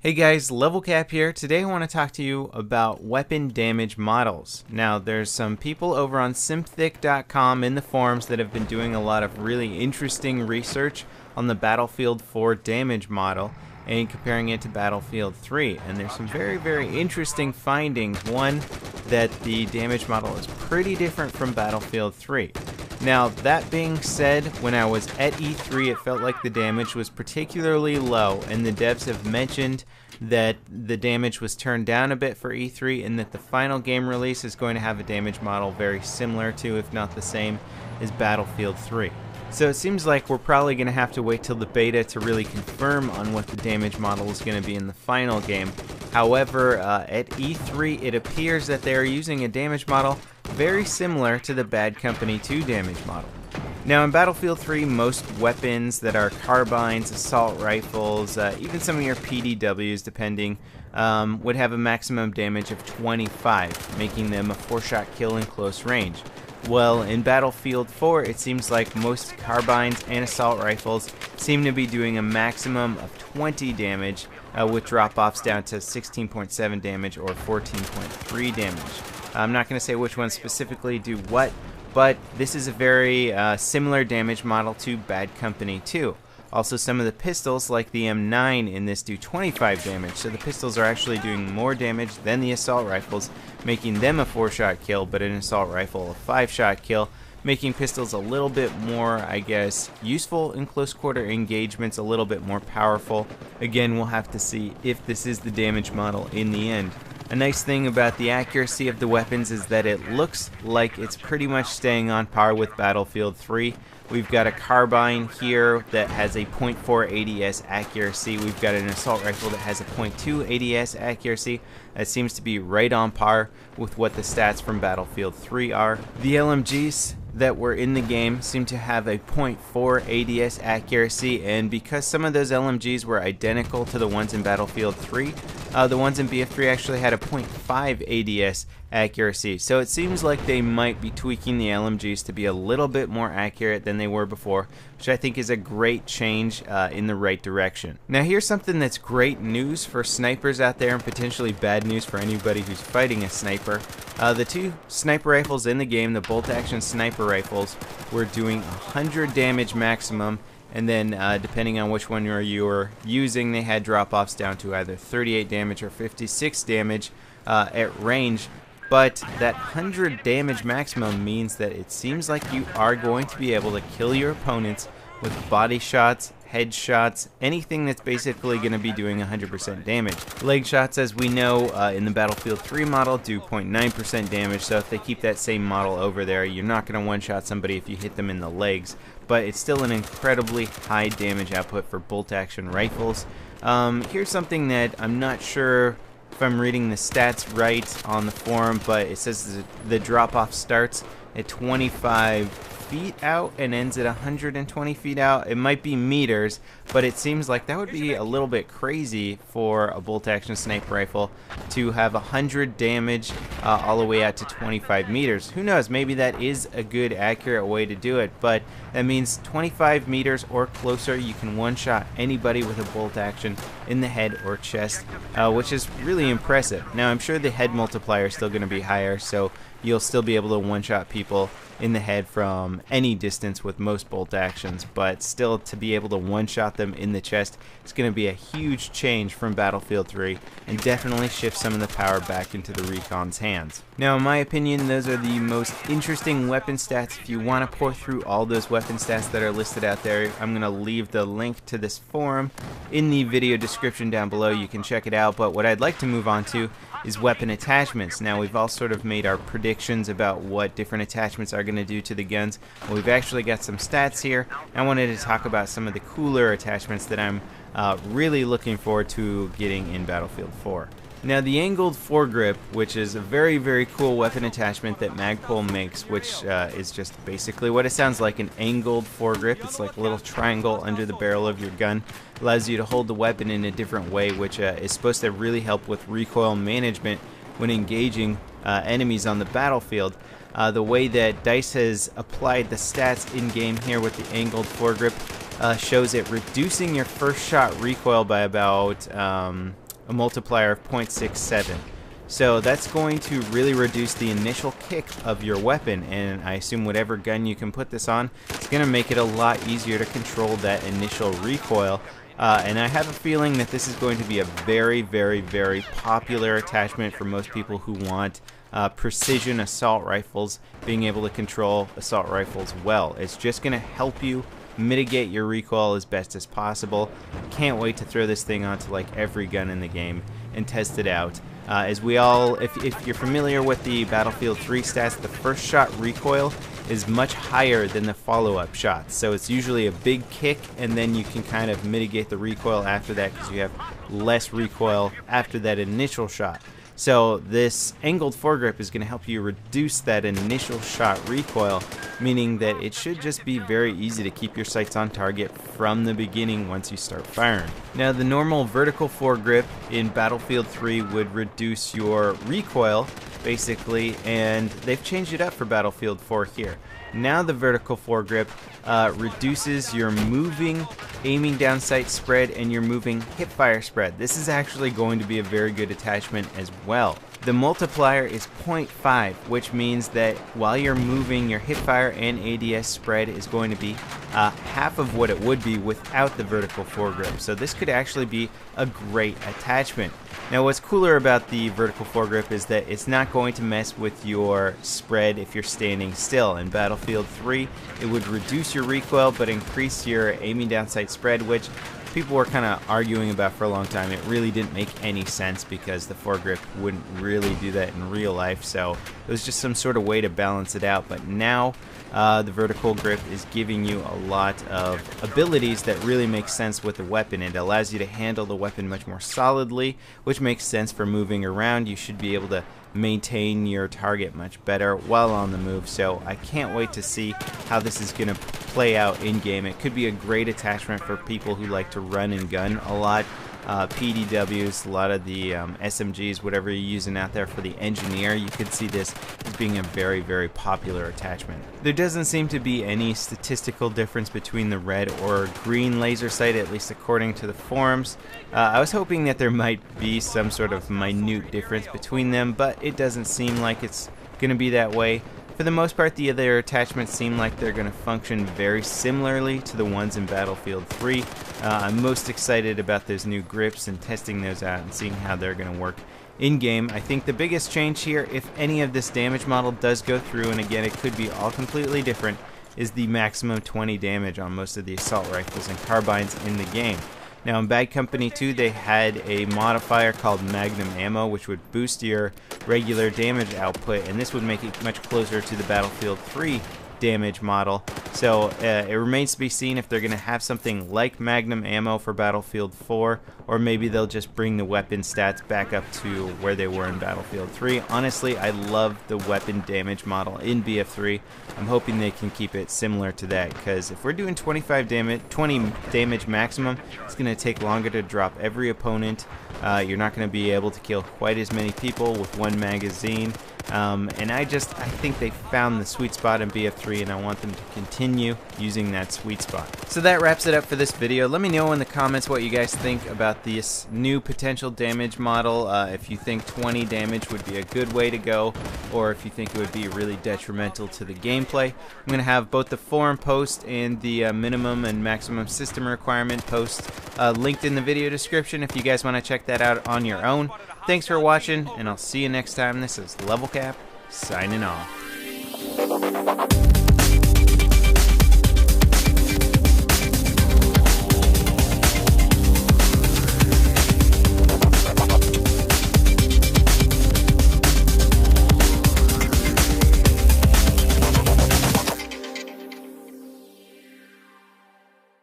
Hey guys, Level Cap here. Today I want to talk to you about weapon damage models. Now there's some people over on Synthic.com in the forums that have been doing a lot of really interesting research on the Battlefield 4 damage model and comparing it to Battlefield 3. And there's some very interesting findings. One, that the damage model is pretty different from Battlefield 3. Now, that being said, when I was at E3, it felt like the damage was particularly low, and the devs have mentioned that the damage was turned down a bit for E3, and that the final game release is going to have a damage model very similar to, if not the same, as Battlefield 3. So it seems like we're probably going to have to wait till the beta to really confirm on what the damage model is going to be in the final game. However, at E3, it appears that they are using a damage model very similar to the Bad Company 2 damage model. Now in Battlefield 3, most weapons that are carbines, assault rifles, even some of your PDWs depending, would have a maximum damage of 25, making them a 4-shot kill in close range. Well, in Battlefield 4, it seems like most carbines and assault rifles seem to be doing a maximum of 20 damage, with drop-offs down to 16.7 damage or 14.3 damage. I'm not going to say which ones specifically do what, but this is a very similar damage model to Bad Company 2. Also, some of the pistols, like the M9 in this, do 25 damage, so the pistols are actually doing more damage than the assault rifles, making them a 4-shot kill, but an assault rifle a 5-shot kill, making pistols a little bit more, I guess, useful in close quarter engagements, a little bit more powerful. Again, we'll have to see if this is the damage model in the end. A nice thing about the accuracy of the weapons is that it looks like it's pretty much staying on par with Battlefield 3. We've got a carbine here that has a .4 ADS accuracy. We've got an assault rifle that has a .2 ADS accuracy. That seems to be right on par with what the stats from Battlefield 3 are. The LMGs that were in the game seem to have a .4 ADS accuracy, and because some of those LMGs were identical to the ones in Battlefield 3, the ones in BF3 actually had a .5 ADS accuracy. So it seems like they might be tweaking the LMGs to be a little bit more accurate than they were before, which I think is a great change in the right direction. Now here's something that's great news for snipers out there and potentially bad news for anybody who's fighting a sniper. The two sniper rifles in the game, the bolt-action sniper rifles, were doing 100 damage maximum, and then depending on which one you're using, they had drop-offs down to either 38 damage or 56 damage at range. But that 100 damage maximum means that it seems like you are going to be able to kill your opponents with body shots, headshots, anything that's basically going to be doing 100% damage. Leg shots, as we know, in the Battlefield 3 model do 0.9% damage, so if they keep that same model over there, you're not going to one-shot somebody if you hit them in the legs, but it's still an incredibly high damage output for bolt-action rifles. Here's something that I'm not sure if I'm reading the stats right on the forum, but it says the drop-off starts at 25 feet out and ends at 120 feet out. It might be meters, but it seems like that would be a little bit crazy for a bolt-action sniper rifle to have 100 damage all the way out to 25 meters. Who knows, maybe that is a good accurate way to do it, but that means 25 meters or closer you can one-shot anybody with a bolt-action in the head or chest, which is really impressive. Now I'm sure the head multiplier is still going to be higher, so you'll still be able to one-shot people in the head from any distance with most bolt actions, but still to be able to one-shot them in the chest is going to be a huge change from Battlefield 3 and definitely shift some of the power back into the Recon's hands. Now in my opinion, those are the most interesting weapon stats. If you want to pour through all those weapon stats that are listed out there, I'm going to leave the link to this forum in the video description down below. You can check it out, but what I'd like to move on to is weapon attachments. Now we've all sort of made our predictions about what different attachments are going to do to the guns. Well, we've actually got some stats here. I wanted to talk about some of the cooler attachments that I'm really looking forward to getting in Battlefield 4. Now the angled foregrip, which is a very cool weapon attachment that Magpul makes, which is just basically what it sounds like, an angled foregrip. It's like a little triangle under the barrel of your gun. Allows you to hold the weapon in a different way, which is supposed to really help with recoil management when engaging enemies on the battlefield. The way that DICE has applied the stats in-game here with the angled foregrip shows it reducing your first shot recoil by about a multiplier of 0.67. So that's going to really reduce the initial kick of your weapon, and I assume whatever gun you can put this on, it's going to make it a lot easier to control that initial recoil. And I have a feeling that this is going to be a very, very, very popular attachment for most people who want precision assault rifles, being able to control assault rifles well. It's just going to help you mitigate your recoil as best as possible. Can't wait to throw this thing onto like every gun in the game and test it out. As we all, if you're familiar with the Battlefield 3 stats, the first shot recoil is much higher than the follow-up shots. So it's usually a big kick, and then you can kind of mitigate the recoil after that because you have less recoil after that initial shot. So this angled foregrip is going to help you reduce that initial shot recoil, meaning that it should just be very easy to keep your sights on target from the beginning once you start firing. Now, the normal vertical foregrip in Battlefield 3 would reduce your recoil, basically, and they've changed it up for Battlefield 4 here. Now the vertical foregrip reduces your moving aiming down sight spread and your moving hipfire spread. This is actually going to be a very good attachment as well. The multiplier is 0.5, which means that while you're moving, your hipfire and ADS spread is going to be half of what it would be without the vertical foregrip. So this could actually be a great attachment. Now, what's cooler about the vertical foregrip is that it's not going to mess with your spread if you're standing still. In Battlefield 3, it would reduce your recoil but increase your aiming down sight spread, which people were kind of arguing about for a long time. It really didn't make any sense because the foregrip wouldn't really do that in real life, so it was just some sort of way to balance it out. But now the vertical grip is giving you a lot of abilities that really make sense with the weapon. It allows you to handle the weapon much more solidly, which makes sense for moving around. You should be able to maintain your target much better while on the move. So I can't wait to see how this is going to play out in game. It could be a great attachment for people who like to run and gun a lot. PDWs, a lot of the SMGs, whatever you're using out there for the engineer, you could see this as being a very, very popular attachment. There doesn't seem to be any statistical difference between the red or green laser sight, at least according to the forums. I was hoping that there might be some sort of minute difference between them, but it doesn't seem like it's going to be that way. For the most part, the other attachments seem like they're going to function very similarly to the ones in Battlefield 3. I'm most excited about those new grips and testing those out and seeing how they're going to work in-game. I think the biggest change here, if any of this damage model does go through, and again, it could be all completely different, is the maximum 20 damage on most of the assault rifles and carbines in the game. Now, in Bad Company 2, they had a modifier called Magnum Ammo, which would boost your regular damage output, and this would make it much closer to the Battlefield 3 damage model. So it remains to be seen if they're going to have something like Magnum Ammo for Battlefield 4, or maybe they'll just bring the weapon stats back up to where they were in Battlefield 3. Honestly, I love the weapon damage model in BF3. I'm hoping they can keep it similar to that, because if we're doing 20 damage maximum, it's going to take longer to drop every opponent. You're not going to be able to kill quite as many people with one magazine. And I think they found the sweet spot in BF3, and I want them to continue using that sweet spot. So that wraps it up for this video. Let me know in the comments what you guys think about this new potential damage model. If you think 20 damage would be a good way to go, or if you think it would be really detrimental to the gameplay. I'm going to have both the forum post and the minimum and maximum system requirement post linked in the video description if you guys want to check that out on your own. Thanks for watching, and I'll see you next time. This is Level Cap, signing off.